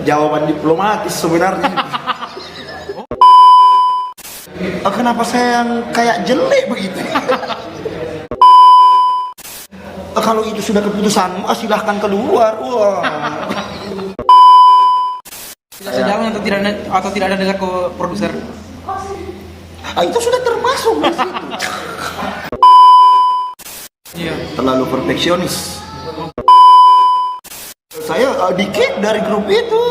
jawaban diplomatis sebenarnya. Kenapa saya yang kayak jelek begitu? Kalau itu sudah keputusan, silahkan keluar. Wah. Sejalan atau tidak ada dengar ke produser? Itu sudah termasuk di situ. Iya. Terlalu perfeksionis. Saya di-kick dari grup itu.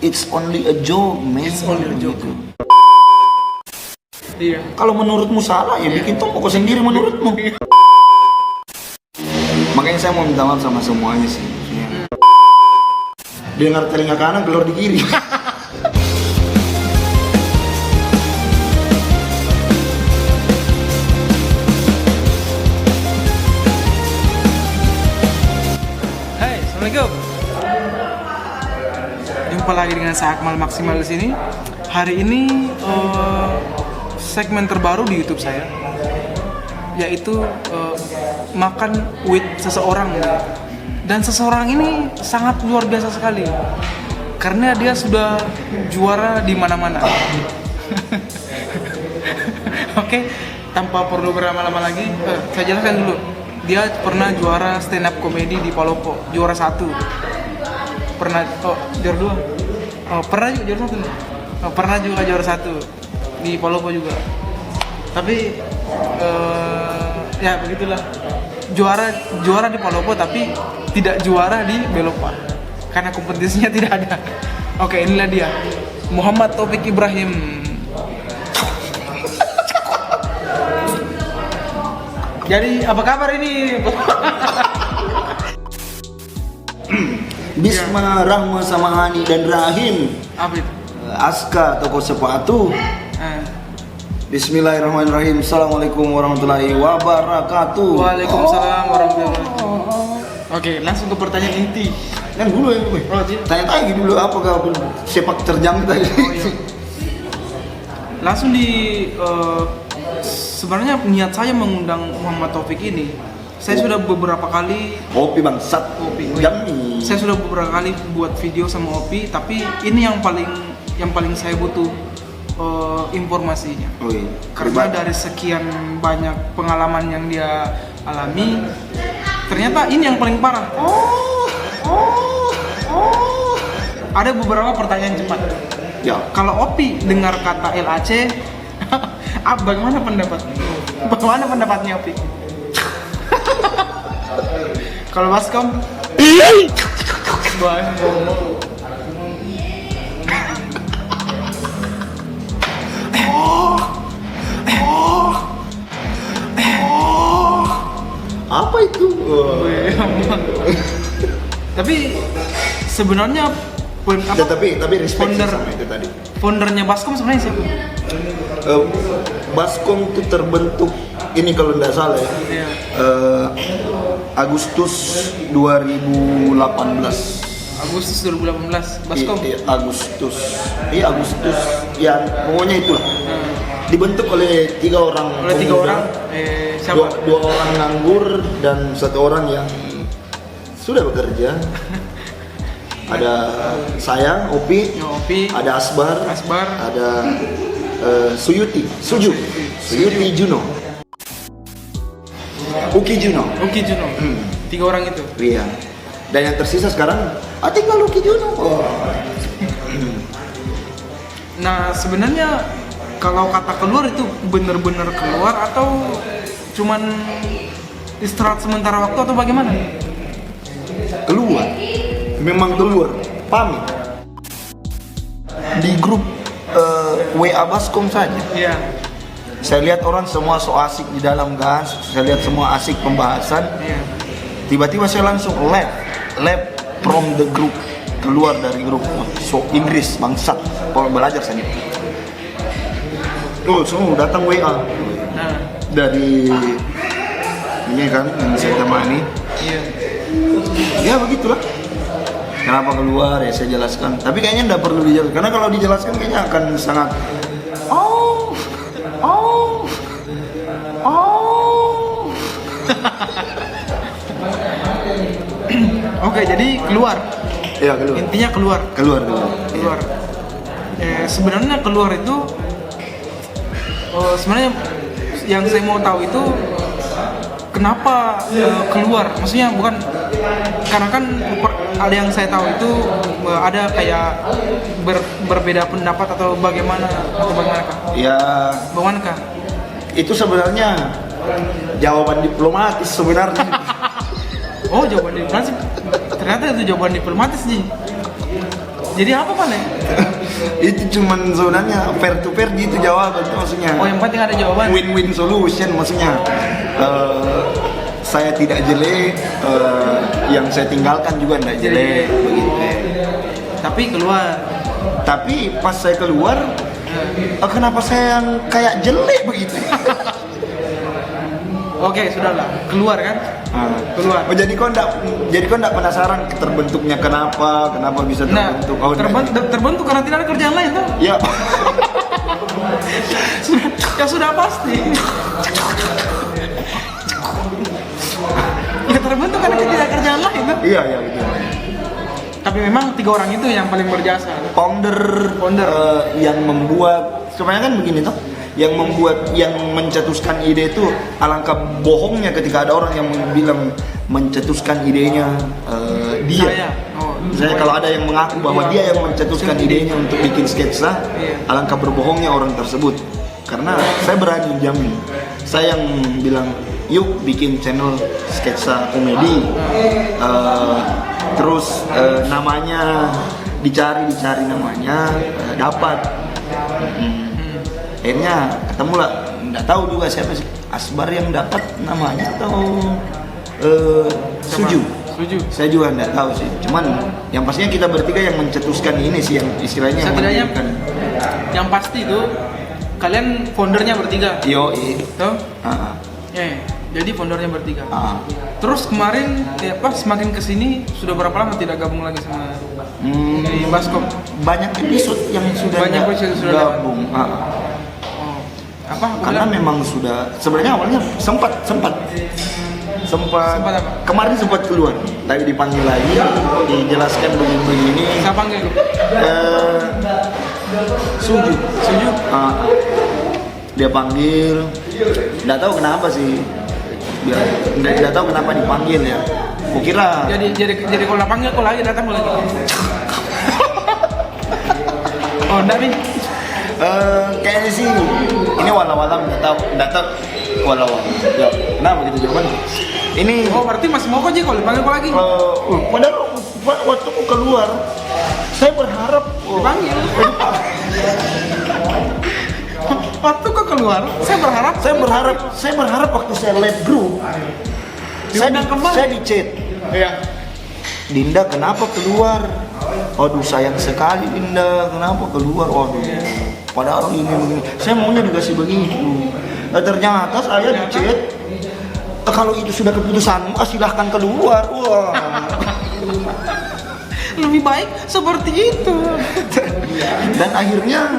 It's only a joke, man. It's only a joke. Iya. Kalau menurutmu salah, ya bikin toko sendiri menurutmu. Makanya saya mau minta maaf sama semuanya sih. Dengar telinga kanan, keluar di kiri. Hai, assalamualaikum. Jumpa lagi dengan saya Akmal Maksimal di sini. Hari ini segmen terbaru di YouTube saya, yaitu makan with seseorang. Dan seseorang ini sangat luar biasa sekali, karena dia sudah juara di mana-mana. Oke, tanpa perlu berlama-lama lagi, saya jelaskan dulu. Dia pernah juara stand up comedy di Palopo, juara 1. Pernah, juara 2. Pernah juga juara 1. Pernah juga juara 1 di Palopo juga. Tapi ya begitulah. Juara di Palopo tapi tidak juara di Belopa karena kompetisinya tidak ada. Oke, inilah dia, Muhammad Taufik Ibrahim. Jadi apa kabar ini? Bismillahirrahmanirrahim dan Rahim. Apa itu? Aska toko sepatu. Bismillahirrahmanirrahim. Assalamualaikum warahmatullahi wabarakatuh. Waalaikumsalam warahmatullahi wabarakatuh. Oke, langsung ke pertanyaan inti. Kan dulu ya, tanya-tanya dulu apakah sepak terjang tadi. Iya. Langsung sebenarnya niat saya mengundang Muhammad Taufik ini, saya sudah beberapa kali Opi bangsat. Opi. Jami. Saya sudah beberapa kali buat video sama Opi, tapi ini yang paling saya butuh informasinya. Karena dari sekian banyak pengalaman yang dia alami, ternyata ini yang paling parah. Ada beberapa pertanyaan cepat. Ya. Kalau Opi dengar kata LAC, bagaimana pendapatnya Opi? Kalau Baskom? Apa itu? Tapi sebenarnya tapi respect sama itu tadi. Foundernya Baskom sebenarnya siapa? Baskom itu terbentuk ini kalau tidak salah ya. Iya. Agustus 2018. Agustus 2018 Baskom. Agustus. Ya pokoknya itulah. Dibentuk oleh 3 orang. Oleh 3 orang. Siapa? 2 orang nganggur dan 1 orang yang sudah bekerja. Ada saya, Opi, ada Asbar, ada Suyuti Juno, Uki Juno. 3 orang itu. Iya. Dan yang tersisa sekarang tinggal Uki Juno. Nah, sebenarnya kalau kata keluar itu benar-benar keluar atau cuman istirahat sementara waktu atau bagaimana? Keluar. Memang keluar. Pamit. Di grup WA Baskom saja. Iya. Saya lihat orang semua so asik di dalam gas. Saya lihat semua asik pembahasan. Iya. Tiba-tiba saya langsung left from the group, keluar dari grup. So Inggris bangsat, kalau belajar saya. Semua datang WA dari ini kan yang saya temani. Iya. Ya begitulah. Kenapa keluar ya saya jelaskan. Tapi kayaknya tidak perlu dijelaskan, karena kalau dijelaskan kayaknya akan sangat Oke, jadi keluar. Iya, keluar. Intinya keluar. Keluar. Keluar. Sebenarnya keluar itu sebenarnya yang saya mau tahu itu kenapa keluar? Maksudnya bukan karena kan ada yang saya tahu itu ada kayak berbeda pendapat atau bagaimanakah? Ya, Bagaimanakah? itu sebenarnya jawaban diplomatis sebenarnya. Oh, jawaban diplomatis. Ternyata itu jawaban diplomatis sih. Jadi apa Pak? Itu cuman sebenarnya fair to fair gitu jawaban itu maksudnya. Oh, yang penting ada jawaban. Win-win solution maksudnya. Saya tidak jelek, yang saya tinggalkan juga tidak jelek begitu. Tapi keluar. Tapi pas saya keluar, kenapa saya yang kayak jelek begitu? Oke, sudahlah. Keluar kan? Keluar. Oh, jadi kau enggak penasaran terbentuknya kenapa bisa terbentuk? Nah, terbentuk karena tidak ada kerjaan lain tuh. Ya. Sudah pasti. Ya terbentuk karena tidak ada kerjaan lain tuh. Iya gitu. Tapi memang 3 orang itu yang paling berjasa. Founder yang membuat sebenarnya kan begini toh. Yang mencetuskan ide itu alangkah bohongnya ketika ada orang yang bilang mencetuskan idenya dia. Misalnya kalau ada yang mengaku bahwa dia yang mencetuskan idenya untuk bikin sketsa, alangkah berbohongnya orang tersebut. Karena saya berani jamin, saya yang bilang yuk bikin channel sketsa komedi, terus namanya dicari namanya, dapat. Akhirnya ketemu lah, nggak tahu juga siapa sih Asbar yang dapat namanya atau Suju. Saya juga nggak tahu sih. Cuman yang pastinya kita bertiga yang mencetuskan ini sih yang istilahnya. Setidaknya yang pasti itu kalian foundernya bertiga. Tuh. Jadi foundernya bertiga. Terus kemarin semakin kesini sudah berapa lama tidak gabung lagi sama di Baskom? Banyak episode yang sudah gabung. Karena memang sudah sebenarnya awalnya sempat apa? Kemarin sempat keluar, tapi dipanggil lagi, dijelaskan begini. Siapa panggil? Suju. Dia panggil, nggak tahu kenapa sih. Nggak tahu kenapa dipanggil ya. Kukira. Jadi kalau panggil kok lagi datang lagi. Oh, enggak nih. Kayaknya sih ini walau-walau nggak tahu walau-walau. Ya, kenapa gitu jawabannya? Ini berarti masih mau kok kalau dipanggil kok lagi? Padahal waktu aku keluar, saya berharap dipanggil. Waktu kok keluar, saya berharap waktu saya live group, saya di chat. Iya. Dinda kenapa keluar? Aduh sayang sekali Dinda, kenapa keluar? Waduh. Padahal ini. Saya maunya dikasih begitu. Ternyata saya di chat. Kalau itu sudah keputusanmu, silahkan keluar. Wah. Lebih baik seperti itu. Dan akhirnya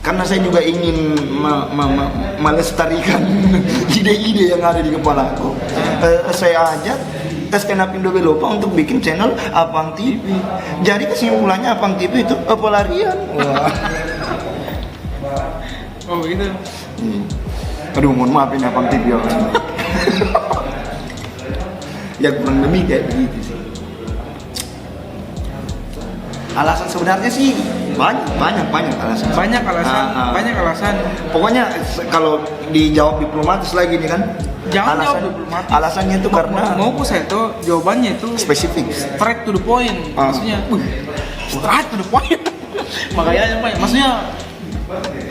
karena saya juga ingin melestarikan ide-ide yang ada di kepala aku, saya ajak stand up Indo Belopa untuk bikin channel Apang TV. Jadi kesimpulannya Apang TV itu pelarian. Wah. Oh gitu. Aduh, mohon maaf ini Apang TV ya. Ya kurang lebih kayak begitu sih. Alasan sebenarnya sih banyak alasan. Banyak alasan. Pokoknya kalau dijawab diplomatis lagi nih kan. Jangan jawab diplomatis. Alasannya itu karena mau saya tuh jawabannya itu spesifik, straight to the point. Maksudnya, straight to the point. Makanya apa ya? Maksudnya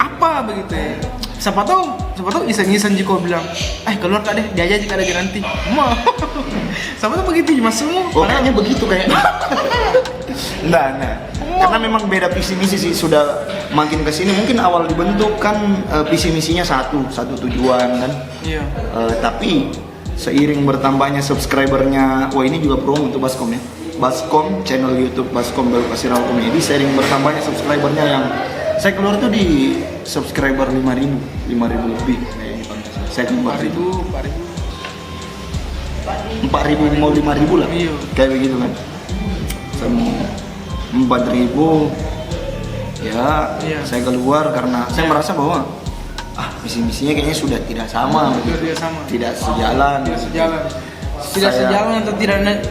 apa begitu ya? Siapa tahu iseng-iseng jika bilang, keluar kak deh, dia aja jika ada nanti. Mau. Siapa tahu begitu mas semua. Kayaknya begitu kayaknya. Nah. Karena memang beda visi misi sih, sudah makin kesini mungkin awal dibentuk kan visi misinya satu tujuan kan. Iya. Tapi seiring bertambahnya subscribernya, ini juga promo untuk Baskom ya. Baskom, channel YouTube Baskom Belopa Viral Komedi, seiring bertambahnya subscribernya yang saya keluar tuh di subscriber 5.000 lebih. Saya keluar 4.000. 4.000 mau 5.000 lah. Iya. Kayak begitu kan. Sama 4.000 ya, Iya. saya keluar karena saya merasa bahwa visi misinya kayaknya sudah tidak sama, Tidak sama. tidak sejalan. Tidak sejalan. Tidak Saya- sejalan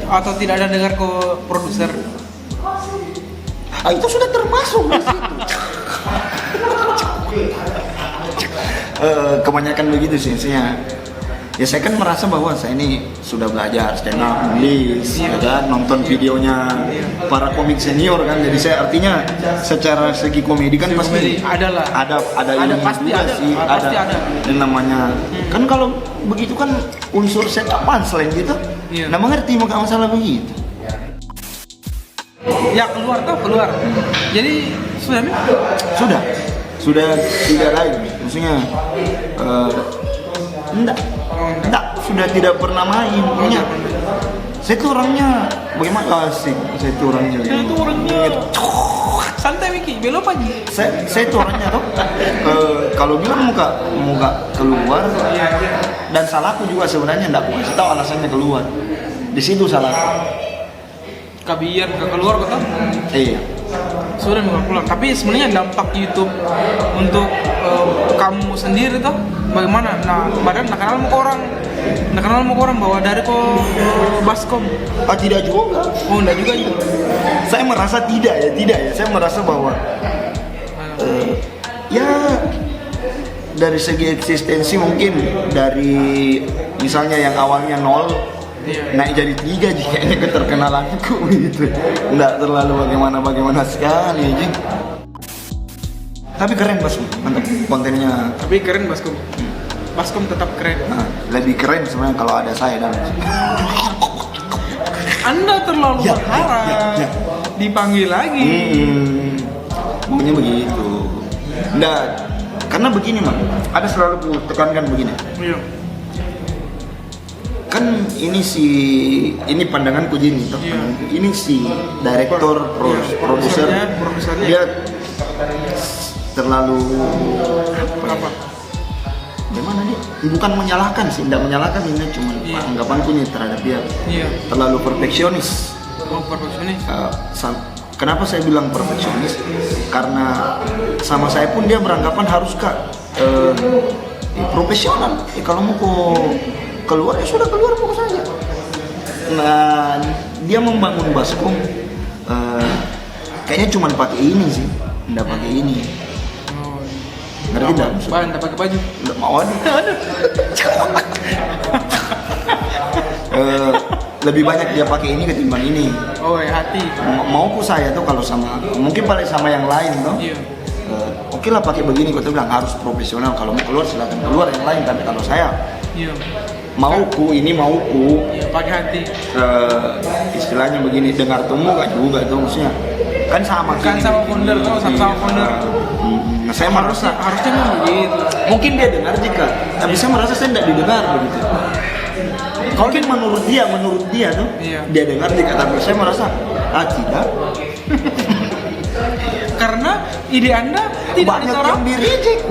atau tidak ada dengar ke produser. Itu sudah termasuk di situ. Kebanyakan begitu sih intinya. Ya saya kan merasa bahwa saya ini sudah belajar stand up, nulis, ya kan, nonton videonya para komik senior kan. Jadi saya artinya secara segi komedi kan pasti Komedi, ada lah. ada ilmu pasti juga ada. sih, Pasti ada. yang namanya kan kalau begitu kan unsur setup punchline gitu. Iya. Nggak mengerti maka masalah begitu. Ya keluar. Jadi sudah Mi? Sudah tidak lagi, maksudnya enggak, sudah tidak pernah main. Pokoknya saya tuh orangnya bagaimana asik, saya tuh orangnya Santai Miki, belok aja. saya tuh orangnya tuh kalau bilang muka keluar dan salahku juga sebenarnya enggak, aku kasih tahu alasannya keluar, di situ salahku. Kabiar ke keluar kata. Iya. Sudah nggak keluar. Tapi sebenarnya dampak YouTube untuk kamu sendiri tuh bagaimana? Nah, badan nak kenal mau orang bahwa dari kok Baskom. Tidak juga. Oh, enggak juga itu. Saya merasa tidak ya. Saya merasa bahwa ya dari segi eksistensi mungkin dari misalnya yang awalnya 0 naik jadi 3 kayaknya keterkenalanku gitu. Nggak terlalu bagaimana sekali aja. Tapi keren Baskom, mantap kontennya. Tapi keren Baskom. Baskom tetap keren. Nah, lebih keren sebenarnya kalau ada saya dalam. Anda terlalu Ya, berharap ya. dipanggil lagi. Maunya begitu. Nggak, karena begini Mak, ada selalu ku tekankan begini. Iya. Kan ini pandanganku gini toh. Iya. Ini si direktur produser produsernya. dia terlalu Apa? gimana dia, bukan menyalahkan sih, tidak menyalahkan ini, cuma Iya. anggapanku nih terhadap dia Iya. terlalu perfeksionis. Oh, perfeksionis. Kenapa saya bilang perfeksionis? Karena sama saya pun dia beranggapan harus profesional. Kalau mau keluar ya sudah keluar pokok saja. Nah, dia membangun Baskom kayaknya cuma pakai ini sih, nggak pakai ini. Oh. Ngerti nggak? Bahan tak pakai baju. Nggak mau ada. Lebih banyak dia pakai ini ketimbang ini. Oh, ya hati. Mauku saya tuh kalau sama mungkin paling sama yang lain tuh. Iya. Oke lah pakai begini, kau tuh bilang harus profesional. Kalau mau keluar silakan keluar yang lain. Tapi kalau saya Iya. mauku Iya, pakai hati. istilahnya begini, dengar temu gak juga tuh maksudnya kan sama Kan gini, sama gini, founder, gini. sama founder. Nah, saya merasa Harusnya memang begitu. mungkin dia dengar jika, tapi saya merasa saya tidak didengar begitu. Mungkin menurut dia tuh Iya. dia dengar jika, tapi saya merasa tidak. Karena ide Anda tidak Banyak ditolak. yang di reject.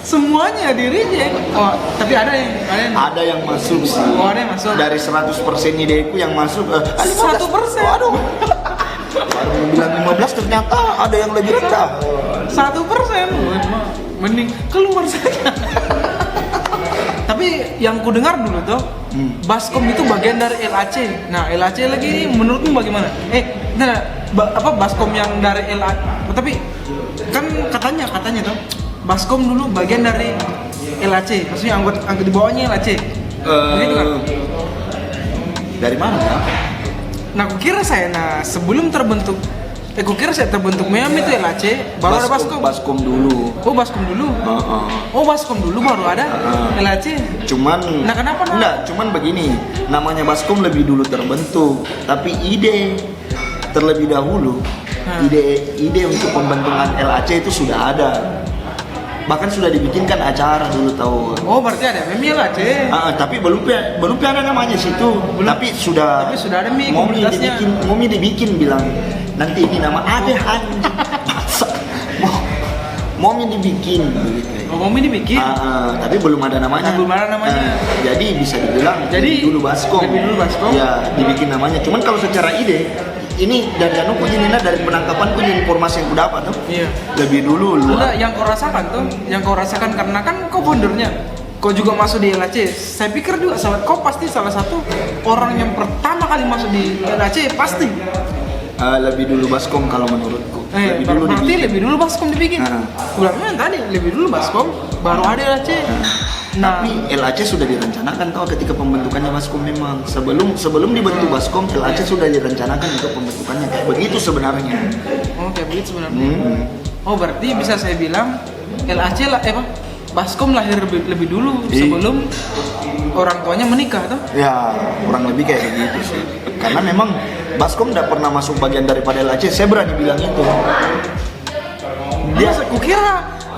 Semuanya di reject. Oh, tapi ada yang Ada yang masuk sih. Oh, ada yang masuk. Dari 100% ideku yang masuk 1%. Waduh. Baru bilang 15 ternyata ada yang lebih rendah. 1%. Mending keluar saja. Tapi yang ku dengar dulu tuh, Baskom itu bagian dari LAC. Nah, LAC lagi ini menurutmu bagaimana? Baskom yang dari LAC. Tapi kan katanya tuh, Baskom dulu bagian dari LAC. Maksudnya anggota di bawahnya LAC. Begitu kan? Dari mana ya? Nah, kukira sebelum terbentuk kukira saya terbentuk MEM itu LAC, baru ada Baskom. Baskom dulu. Oh, Baskom dulu. Oh, Baskom dulu baru ada LAC. Cuman Nah, kenapa, Nak? Enggak, cuman begini. Namanya Baskom lebih dulu terbentuk, tapi ide terlebih dahulu. Ide untuk pembentukan LAC itu sudah ada. Bahkan sudah dibikinkan acara dulu tahu. Oh, berarti ada MEM LAC. Tapi belum ada namanya situ. Tapi sudah ada Mi Momi komunitasnya. dibikin bilang nanti ini nama ada anjing. Momi dibikin begitu. Oh, komedi bikin. Tapi belum ada namanya. Belum ada namanya. Jadi bisa dibilang Jadi, lebih dulu Baskom. lebih dulu Baskom. Ya, dibikin namanya. Cuman kalau secara ide, ini dari anu punya Nina, dari penangkapan punya informasi yang kudapat tuh. Iya. Lebih dulu lu. Enggak, yang kau rasakan tuh, yang kau rasakan karena kan kau foundernya. Kau juga masuk di LHC. Saya pikir juga kau pasti salah satu orang yang pertama kali masuk di LHC pasti. Lebih dulu Baskom kalau menurutku. Berarti lebih dulu Baskom dibikin. Bilangnya tadi lebih dulu Baskom, baru ada LHC. Tapi LHC sudah direncanakan tau ketika pembentukannya Baskom memang sebelum dibentuk Baskom, LHC sudah direncanakan untuk pembentukannya kayak begitu sebenarnya. Oh, kayak begitu sebenarnya. Oh, berarti bisa saya bilang LHC lah Baskom lahir lebih dulu sebelum orang tuanya menikah tuh. Ya, kurang lebih kayak begitu sih. Karena memang Baskom tidak pernah masuk bagian daripada LHC, saya berani bilang itu. Dia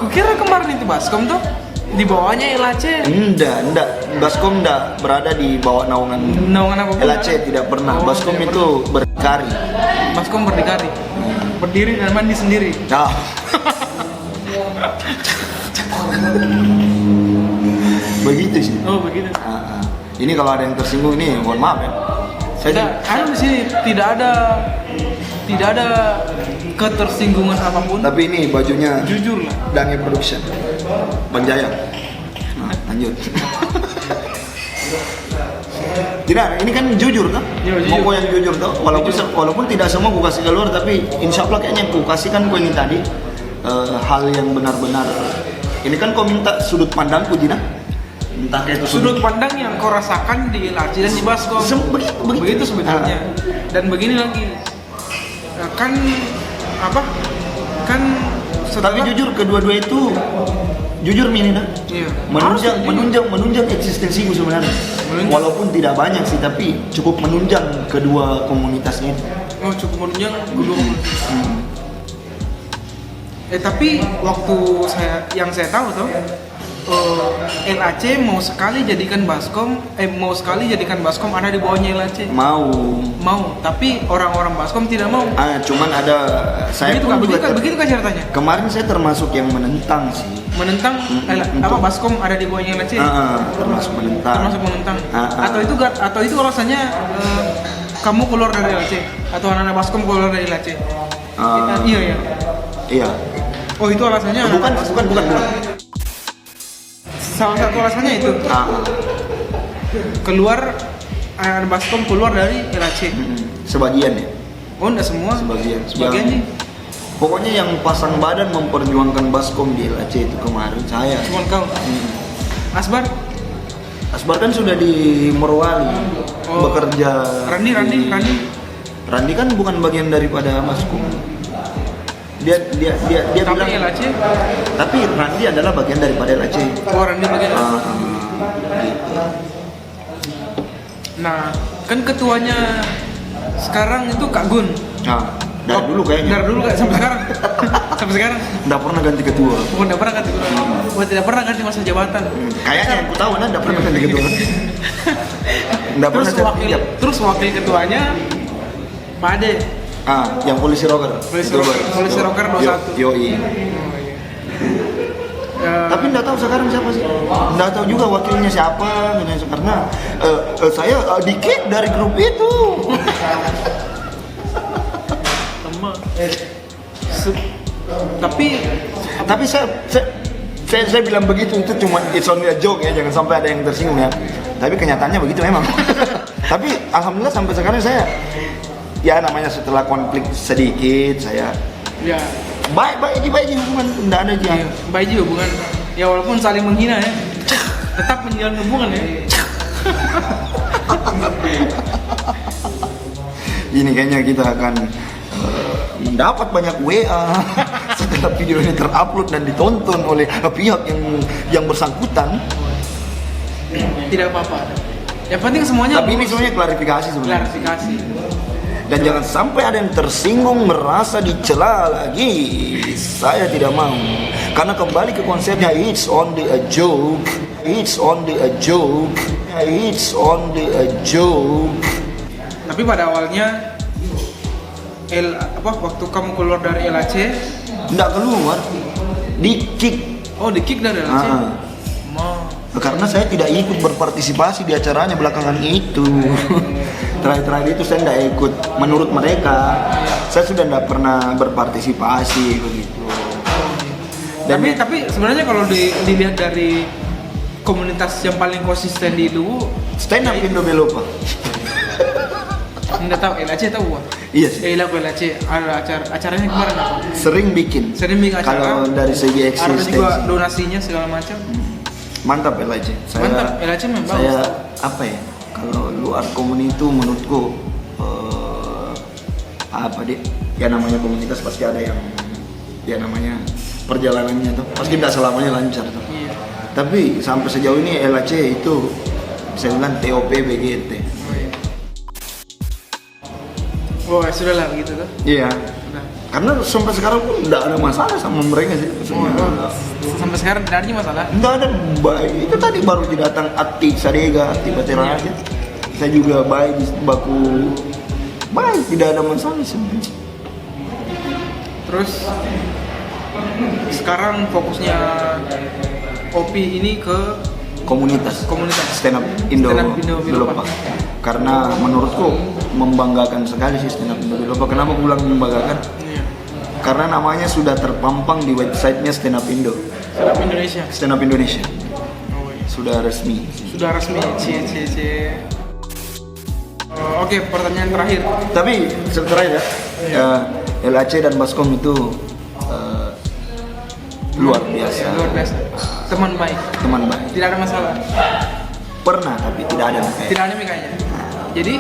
kukira kemarin itu Baskom tuh di bawahnya LHC. Enggak. Baskom enggak berada di bawah naungan apapun. LHC tidak pernah. Baskom itu berdikari. Baskom berdikari. Berdiri dan mandi sendiri. Nah. Begitu sih. Oh, begitu. Ini kalau ada yang tersinggung ini, mohon maaf ya. Di sini tidak ada ketersinggungan apapun. Tapi ini bajunya jujur lah. Dange Production. Banjaya. Lanjut. Tidak, ini kan jujur kan? Mau yang jujur tuh. Walaupun tidak semua ku kasih keluar, tapi insya Allah kayaknya ku kasih kan ku ini tadi hal yang benar-benar. Ini kan kau minta sudut pandangku, Dina. Entah kayak itu sudut pandang yang kau rasakan di LHC dan di Baskom. Begitu sebetulnya. Dan begini lagi. Kan setelah... Tapi jujur kedua-dua itu jujur Nina. Iya. Menunjang eksistensiku sebenarnya. Walaupun tidak banyak sih, tapi cukup menunjang kedua komunitas ini. Oh, cukup menunjang kedua komunitas. Tapi waktu saya tahu tuh LHC mau sekali jadikan Baskom ada di bawahnya LHC. Mau, tapi orang-orang Baskom tidak mau. Cuman ada saya begitu kan ceritanya. Kemarin saya termasuk yang menentang sih. Menentang Baskom ada di bawahnya LHC. Termasuk menentang. Atau itu alasannya kamu keluar dari LHC atau anak-anak Baskom keluar dari LHC. Iya. Oh, itu alasannya? Bukan. Salah satu alasannya itu. Keluar anak Baskom keluar dari LHC. Sebagian ya? Oh, enggak semua. Sebagian sih. Pokoknya yang pasang badan memperjuangkan Baskom di LHC itu kemarin saya. Cuman kau. Asbar kan sudah di Morowali bekerja. Randi kan bukan bagian daripada Baskom. Dia tapi bilang LHC. Tapi Randi adalah bagian daripada LHC. Oh, Randi bagian. Gitu. Nah, kan ketuanya sekarang itu Kak Gun. Dari dulu kayaknya. Dari dulu sampai sekarang. Sampai sekarang. Nggak pernah ganti ketua. Nggak pernah ganti ketua. Tidak pernah ganti masa jabatan. Kayaknya yang ku tahu nggak pernah ganti ketua. Terus wakil ketuanya Pak Ade. Yang polisi rocker. Polisi rocker 21. Yoi. Tapi nggak tahu sekarang siapa sih. Nggak tahu juga wakilnya siapa. Karena saya dikit dari grup itu. Tapi saya bilang begitu itu cuma it's only a joke ya, jangan sampai ada yang tersinggung ya. Tapi kenyataannya begitu memang. Tapi alhamdulillah sampai sekarang saya namanya setelah konflik sedikit saya baik hubungan, enggak ada aja. Baik hubungan. Ya walaupun saling menghina ya. Tetap menjalin hubungan ya. Ini kayaknya kita akan mendapat banyak WA setelah video ini terupload dan ditonton oleh pihak yang bersangkutan. Tidak apa-apa. Yang penting semuanya. Tapi ini semuanya klarifikasi sebenarnya. Dan jangan sampai ada yang tersinggung merasa dicela lagi. Saya tidak mau. Karena kembali ke konsepnya, it's only a joke. Tapi pada awalnya waktu kamu keluar dari LHC? Nggak keluar, di kick. Oh, di kick dari LHC. Ah. Karena saya tidak ikut berpartisipasi di acaranya belakangan itu. Terakhir-terakhir itu saya tidak ikut. Menurut mereka, saya sudah tidak pernah berpartisipasi begitu. Dan Tapi sebenarnya kalau dilihat dari komunitas yang paling konsisten di Luwu, stand up Indo Belopa. nggak tahu LHC tahu gua. Iya sih. Lagu LHC ada acaranya kemarin apa? Sering bikin. Sering bikin acara. Kalau dari segi Ada eksistensi. juga donasinya segala macam. Mantap LHC. Mantap, LHC memang Saya bagus. apa ya? Kalau luar komunitas itu menurutku apa deh? Ya namanya komunitas pasti ada yang ya namanya perjalanannya tuh pasti tidak selamanya lancar tuh. Iya. Tapi sampai sejauh ini LHC itu saya bilang TOP BGT. Oh, ya sudah lah begitu tuh. Iya. Udah. Karena sampai sekarang pun tidak ada masalah sama mereka sih. Sampai sekarang tidak ada masalah. Enggak ada baik. Itu tadi baru datang Ati Sadega, tiba-tiba aja. Saya juga baik baku baik, tidak ada masalah sebenarnya. Terus sekarang fokusnya Opi ini ke Komunitas stand up Indo Belopa. Karena menurutku membanggakan sekali sih stand up Indo Belopa. Kenapa aku bilang membanggakan? Iya. Karena namanya sudah terpampang di websitenya Stand Up Indo. Stand Up Indonesia. Stand Up Indonesia. Oh, iya. Sudah resmi. Sudah resmi. Cie. Oke, pertanyaan terakhir. Tapi sebenarnya LHC dan Baskom itu luar biasa. Ya, luar biasa. Teman baik. Teman baik. Tidak ada masalah. Pernah tapi tidak ada kayak. Tidak ada mikanya. Jadi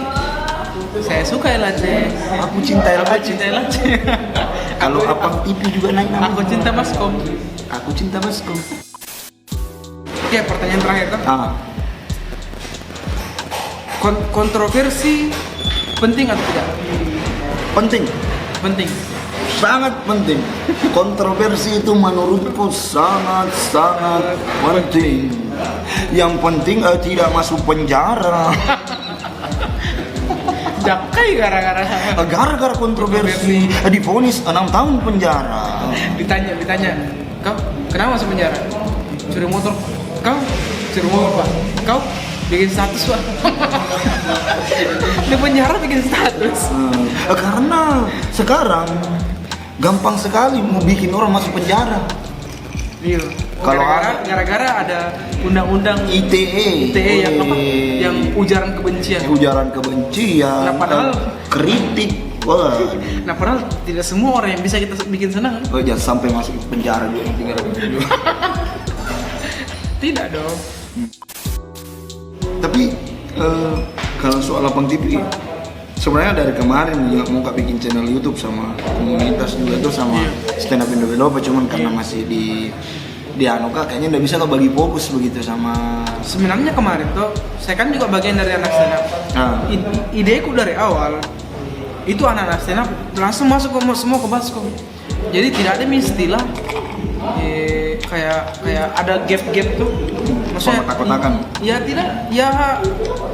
saya suka LHC. Aku cinta Aku LHC. cinta LHC. Kalau Apang TV juga naik nama. Aku cinta Baskom. Aku cinta Baskom. Oke, pertanyaan terakhir kan. Kontroversi penting atau tidak? Penting. Penting. Sangat penting. Kontroversi itu menurutku sangat penting. Yang penting tidak masuk penjara. Jakai gara-gara Kontroversi divonis 6 tahun penjara. ditanya, kau kenapa masuk penjara? Curi motor. Kau curi motor pak? Kau bikin status pak? Di penjara bikin status. Karena sekarang gampang sekali mau bikin orang masuk penjara. Iya. Kalau Gara-gara ada undang-undang ITE yang apa? Yang ujaran kebencian. Ujaran kebencian, Nah, padahal- kritik. Wah. Nah padahal tidak semua orang yang bisa kita bikin senang. Oh, jangan sampai masuk penjara juga gara-gara. Tidak dong. Tapi kalau soal Apang TV sebenarnya dari kemarin juga mau bikin channel YouTube sama komunitas juga tuh sama Stand Up Indo Belopa, cuman karena masih di Anuka kayaknya udah bisa kok bagi fokus begitu sama. Sebenarnya kemarin tuh saya kan juga bagian dari anak stand up. Ideku dari awal itu anak-anak stand up langsung masuk ke semua ke Baskom. Jadi tidak ada istilah kayak ada gap tuh. Maksudnya kotak-kotakan. Ya tidak, ya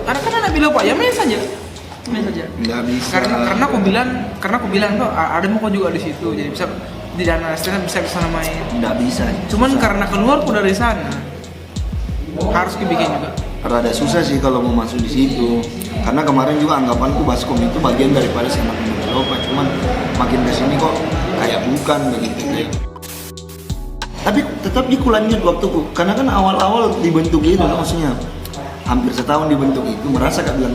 karena kan anak bilang Pak, ya main saja. Nggak bisa. Karena aku bilang tuh ada muka juga di situ. Jadi bisa di dana stand up bisa main. Nggak bisa. Cuman susah. karena keluarku dari sana harus dibikin juga. Rada susah sih kalau mau masuk di situ. Karena kemarin juga anggapanku Baskom itu bagian daripada Stand Up Indo Belopa, cuman makin kesini kok kayak bukan begitu kayak. Tapi tetap dikulanjut waktuku, karena kan awal-awal dibentuk itu, maksudnya hampir setahun dibentuk itu, merasa gak bilang,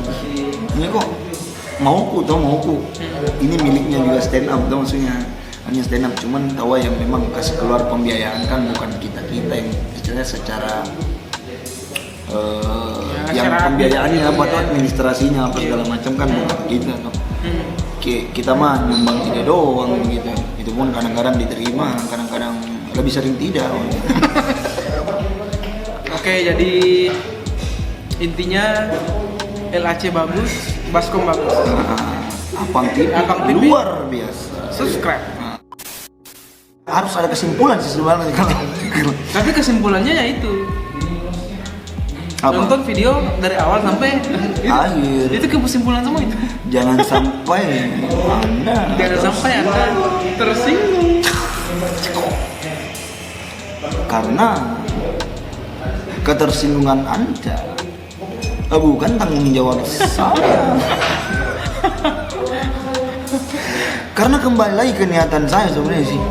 ini kok mauku, ini miliknya juga stand up, maksudnya hanya stand up, cuman tahu yang memang kasih keluar pembiayaan kan bukan kita yang istilahnya secara yang pembiayaannya apa tuh administrasinya apa segala macam kan bukan kita tuh. Kita mah nyumbang ide doang gitu, itu pun kadang-kadang diterima, kadang-kadang lebih sering tidak. Oke, jadi intinya LHC bagus, Baskom bagus. Apang TV luar biasa. Subscribe. Harus ada kesimpulan sih sebenarnya kalau. Tapi kesimpulannya ya itu. Apa? Nonton video dari awal sampai akhir. Itu kesimpulan semua itu. Jangan sampai Anda tersinggung. Karena ketersinggungan Anda bukan tanggung jawab saya. Karena kembali lagi ke niatan saya sebenarnya sih,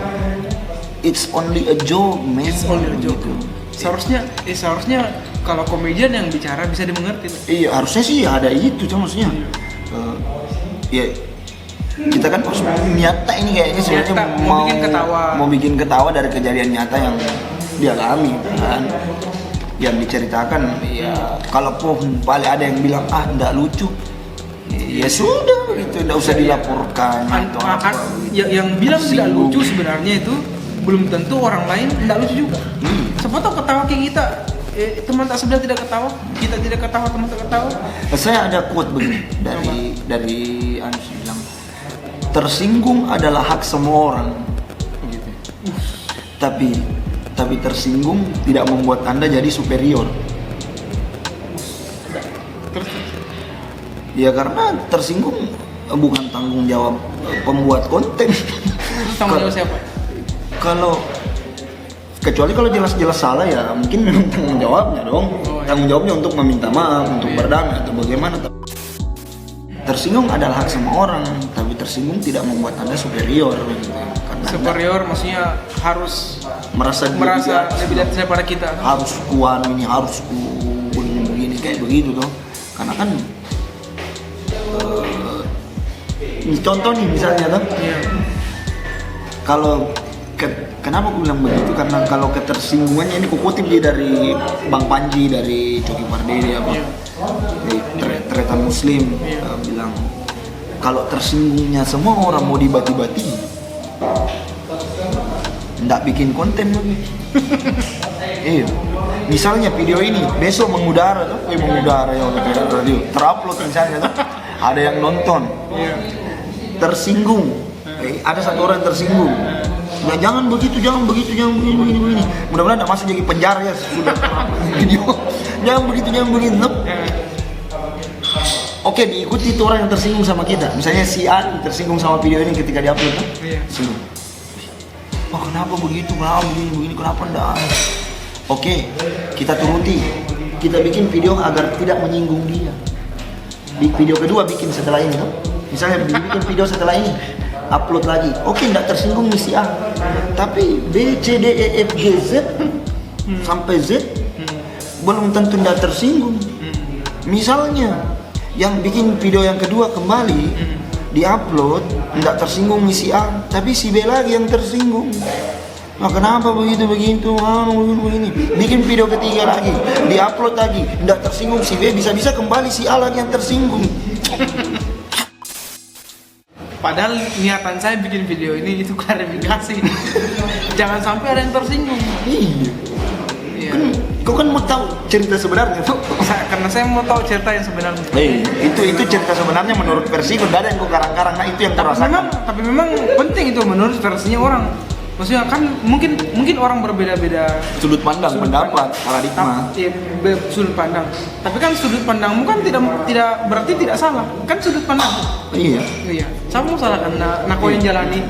it's only a joke, man. It's only a joke. Gitu. Seharusnya kalau komedian yang bicara bisa dimengerti. Iya, harusnya sih ada itu, cuma maksudnya ya kita kan harus nyata ini kayaknya sebenarnya mau bikin ketawa dari kejadian nyata yang dialami kan, yang diceritakan. Ya kalaupun paling ada yang bilang enggak lucu, ya sudah gitu, enggak usah dilaporkan atau apa. Yang bilang tidak lucu sebenarnya itu belum tentu orang lain enggak lucu juga. Siapa tahu ketawa kayak kita, teman tak sebelah tidak ketawa, kita tidak ketawa, teman tak ketawa. Saya ada quote begini dari Anu bilang, tersinggung adalah hak semua orang. Gitu. Tapi tersinggung tidak membuat Anda jadi superior. Ya karena tersinggung bukan tanggung jawab pembuat konten. Tanggung jawab siapa? Kecuali kalau jelas-jelas salah ya mungkin memang tanggung jawabnya dong. Tanggung jawabnya untuk meminta maaf, untuk berdamai atau bagaimana. Tersinggung adalah hak semua orang, tapi tersinggung tidak membuat Anda superior. Karena superior maksudnya harus merasa lebih daripada kita. Harus kuat ini, harus begini kayak begitu toh. Karena kan contoh nih misalnya toh. Iya. Kalau kenapa aku bilang begitu? Karena kalau ketersinggungannya ini aku kutip dia dari Bang Panji, dari Coki Pardede apa, dari Tretan Muslim, bilang kalau tersinggungnya semua orang mau dibati-bati, nggak bikin konten lagi. Iya. Misalnya video ini besok mengudara tuh, mengudara ya radio, terupload misalnya tuh, ada yang nonton, tersinggung, ada satu orang tersinggung. Nah, jangan begitu, jangan begini. Mudah-mudahan tidak masuk jadi penjara ya sudah video. Jangan begitu. Oke, diikuti itu orang yang tersinggung sama kita. Misalnya si A tersinggung sama video ini ketika diupload kan? Singgung. Oh, kenapa begitu? Kenapa begini? Kenapa enggak? Oke, kita turuti. Kita bikin video agar tidak menyinggung dia. Di video kedua bikin setelah ini, no? Misalnya bikin video setelah ini, upload lagi. Oke, enggak tersinggung misi A. Tapi B, C, D, E, F, G, Z sampai Z belum tentu enggak tersinggung. Misalnya yang bikin video yang kedua kembali diupload enggak tersinggung misi A, tapi si B lagi yang tersinggung. Nah, kenapa begitu? Begini. Bikin video ketiga lagi, diupload lagi, enggak tersinggung si B, bisa-bisa kembali si A lagi yang tersinggung. Padahal niatan saya bikin video ini itu klarifikasi. Jangan sampai ada yang tersinggung. Iya. Kau kan mau tahu cerita sebenarnya tuh. Karena saya mau tahu cerita yang sebenarnya. Itu cerita sebenarnya menurut versi udah ada yang kau karang-karang. Nah, itu yang kau rasakan. Tapi memang penting itu menurut versinya orang. Maksudnya kan mungkin orang berbeda-beda sudut pandang, pendapat, paradigma. Sudut pandang. Tapi kan sudut pandangmu kan tidak berarti tidak salah. Kan sudut pandang. Iya. Sama salah kan. Nah, kau yang jalani.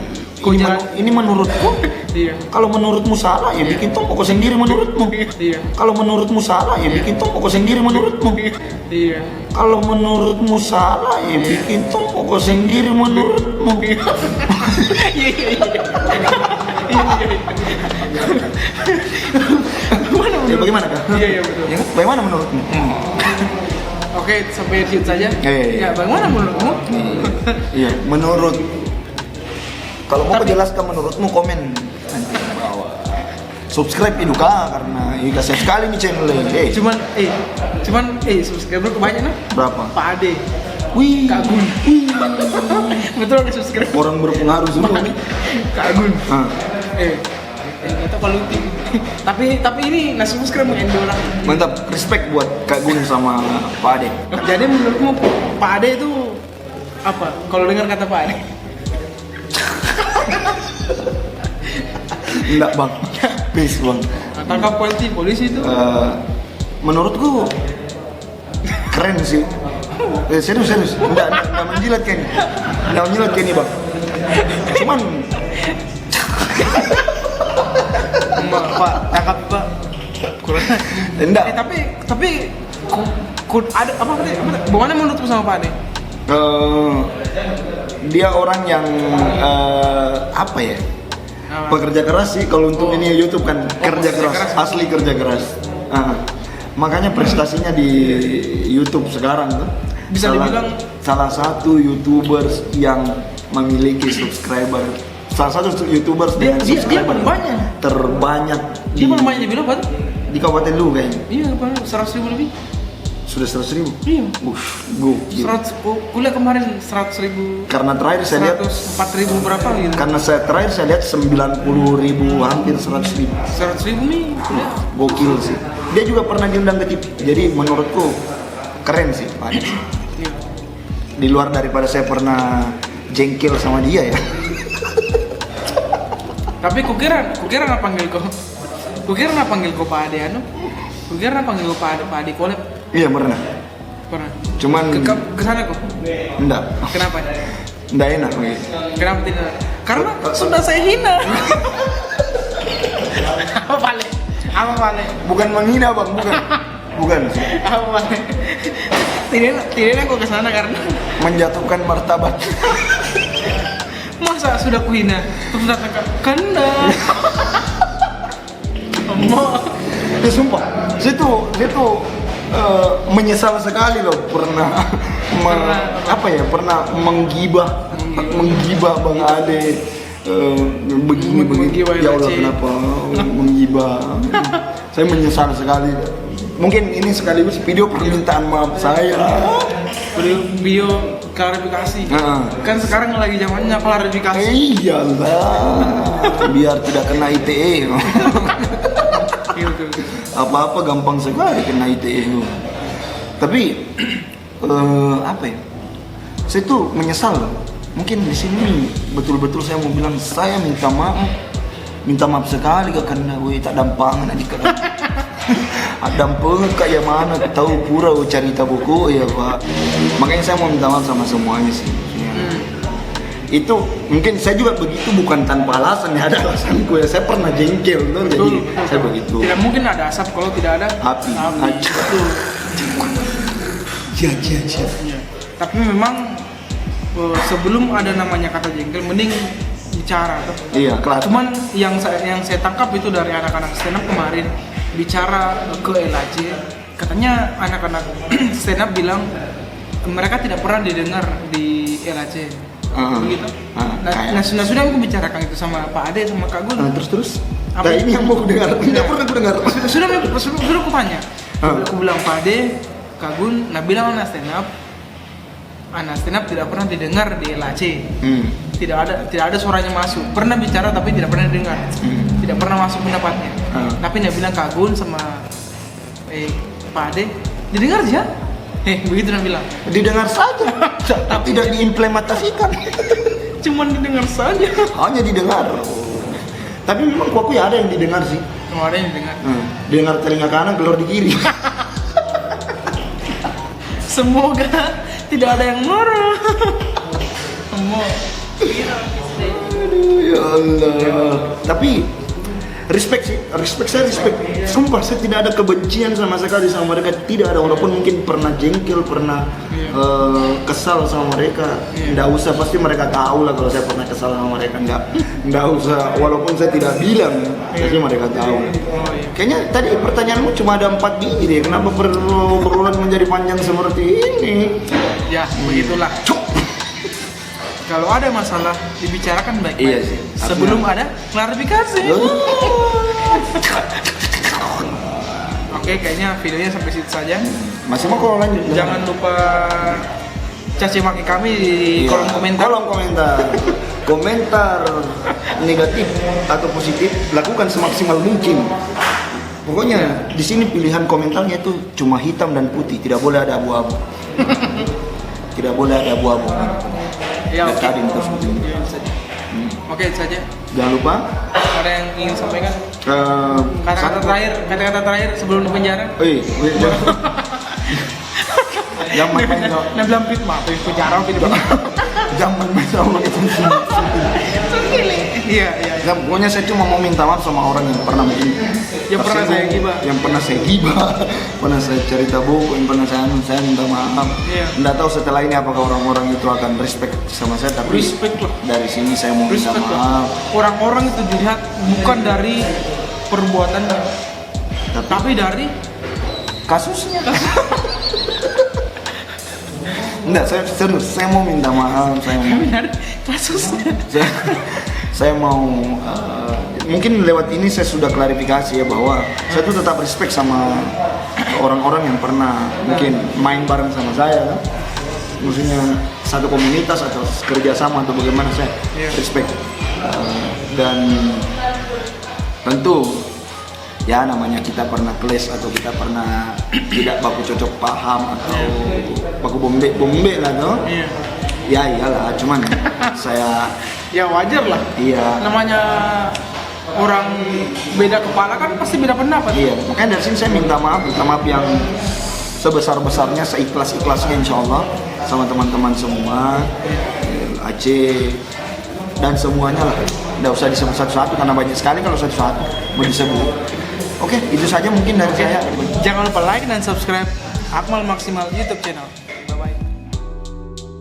Ini menurutku. Iya. Kalau menurutmu salah ya bikin toko sendiri menurutmu. Iya. Kalau menurutmu salah ya bikin toko sendiri menurutmu. Iya. Kalau menurutmu salah ya bikin toko sendiri menurutmu. Iya. Ya bagaimana kak? Iya betul. Ya, bagaimana menurutmu? Oke, sampai di situ saja. Ya, bagaimana menurutmu? Iya, menurut. Kalau mau jelaskan menurutmu komen nanti di bawah. Subscribe Iduka karena ini kasihan sekali nih channelnya. Cuman subscriber kebanyakan berapa? Pak Ade. Wih, Kak Gun. Betul ada subscribe. Orang berpengaruh semua nih. Kak Gun. Itu kalau tapi ini nasi subscribe yang orang. Mantap, respect buat Kak Gun sama Pak Ade. Jadi menurutmu Pak Ade itu apa? Kalau dengar kata Pak Ade? Enggak bang, please bang. Tangkap polisi itu? Menurutku keren sih. Serius. Enggak menjilat kayak ini. Enggak menjilat kayak ini bang. Cuman Pak, tangkap Enggak. Tapi ada apa tadi? Bagaimana menurutmu sama Pak Ade? Dia orang yang apa ya? Pekerja keras sih kalau untuk ini YouTube kan kerja keras, asli kerja keras. Makanya prestasinya di YouTube sekarang tuh bisa dibilang salah satu YouTubers yang memiliki subscriber. Salah satu YouTubers dengan subscriber terbanyak. Dia paling banyak dibilang Pak? Di Kabupaten Lu kayaknya. Iya, 100.000 lebih. Sudah 100.000? Iya. Gokil. 100, kuliah kemarin 100.000. Karena terakhir saya lihat 104.000 berapa gitu. Karena terakhir saya lihat 90.000, hampir 100.000. 100.000 nih kuliah. Gokil sih. Dia juga pernah diundang ke TV. Jadi menurutku keren sih Pak Ade. Iya. Di luar daripada saya pernah jengkel sama dia ya. Tapi kukira nggak panggil kau. Kukira nggak panggil kau Pak Ade anu. Kukira nggak panggil kau Pak Ade collab. Iya pernah. Cuman ke sana kok? Enggak. Kenapa? Enggak enak gitu. Kenapa tidak? Karena sudah saya hina. Apa balik? Bukan menghina bang, bukan. Apa balik? Tidak aku ke sana karena menjatuhkan martabat. Masa sudah kuhina terus datang ke kanda. Ya sumpah, saya tuh menyesal sekali loh pernah menggibah Bang Ade begini ya Allah kenapa menggibah. Saya menyesal sekali. Mungkin ini sekaligus video permintaan maaf saya. Video klarifikasi. Kan sekarang lagi zamannya klarifikasi. Iyalah, biar tidak kena ITE. Apa-apa gampang sekali kena ITE. Tapi apa ya? Saya tuh menyesal. Mungkin di sini betul-betul saya mau bilang saya minta maaf sekali karena tak dampangan adik. Dampangan kayak mana tahu pura cerita buku ya Pak. Makanya saya mau minta maaf sama semuanya sih. Itu mungkin saya juga begitu bukan tanpa alasan ya, ada alasanku ya. Saya pernah jengkel tuh, jadi saya begitu. Tidak mungkin ada asap kalau tidak ada api. Iya. Tapi memang sebelum ada namanya kata jengkel, mending bicara tuh. Iya, kelas. Cuman yang saya tangkap itu dari anak-anak stand up kemarin bicara ke LAC, katanya anak-anak stand up bilang mereka tidak pernah didengar di LAC. Begitu. Nah, sudah aku bicarakan itu sama Pak Ade sama Kak Gun. Terus? Nah, ini yang mau aku dengar. Tidak pernah aku dengar. Sudah aku tanya. Aku bilang Pak Ade, Kak Gun, nah bilang anak stand up tidak pernah didengar di LAC. Tidak ada suaranya masuk. Pernah bicara tapi tidak pernah didengar. Tidak pernah masuk pendapatnya. Tapi dia bilang Kak Gun sama Pak Ade didengar aja. Begitu dia bilang. Didengar saja, tapi tidak diimplementasikan. Cuman didengar saja. Hanya didengar. Tapi memang aku ya ada yang didengar sih. Ada yang didengar. Dengar telinga kanan, gelor di kiri. Semoga tidak ada yang marah. Ya Allah. Tapi respect. Sumpah saya tidak ada kebencian sama sekali sama mereka. Tidak ada, walaupun mungkin pernah jengkel, pernah kesal sama mereka. Nggak usah, pasti mereka tahu lah kalau saya pernah kesal sama mereka. Nggak usah, walaupun saya tidak bilang, pasti mereka tahu. Kayaknya tadi pertanyaanmu cuma ada 4 biji deh. Kenapa perlu berulang menjadi panjang seperti ini? Ya, begitulah. Kalau ada masalah dibicarakan baik-baik. Iya sih. Sebelum ada klarifikasi. Oke, kayaknya videonya sampai situ saja. Masih mau kalau lanjut? Jangan lupa caci maki kami di kolom komentar. Komentar negatif atau positif lakukan semaksimal mungkin. Pokoknya di sini pilihan komentarnya itu cuma hitam dan putih, tidak boleh ada abu-abu. Tidak boleh ada abu-abu. Ya, oke. Oke, itu saja. Jangan lupa. Ada yang ingin sampaikan? Kata-kata terakhir sebelum di penjara. Jangan main Nah, bilang pit maaf, penjara gitu. Jangan main sama itu. Iya. Pokoknya saya cuma mau minta maaf sama orang yang pernah begini. Yang pernah saya gibah. Yang pernah saya gibah, pernah saya cerita bohong, yang pernah saya minta maaf. Iya. Nggak tahu setelah ini apakah orang-orang itu akan respect sama saya, tapi Respect lah. dari sini saya mau minta Respect lah. maaf. Orang-orang itu dilihat bukan dari perbuatannya, tapi dari Kasusnya. Enggak, saya serius, saya mau minta maaf, dari kasusnya. saya mau mungkin lewat ini saya sudah klarifikasi ya bahwa saya tuh tetap respect sama orang-orang yang pernah mungkin main bareng sama saya kan. Maksudnya satu komunitas atau kerja sama atau bagaimana saya respect. Dan tentu ya namanya kita pernah clash atau kita pernah tidak baku cocok paham atau baku bombe lah tuh. Iya. Ya iyalah, cuman saya Ya wajar lah. iya. Namanya orang beda kepala kan pasti beda pendapat. Iya, makanya dari sini saya minta maaf yang sebesar-besarnya, seikhlas-ikhlasnya insya Allah sama teman-teman semua, Aceh dan semuanya lah. Nggak usah disebut satu-satu karena banyak sekali kalau satu-satu mau disebut. Oke, itu saja mungkin dari saya. Jangan lupa like dan subscribe Akmal Maksimal YouTube channel.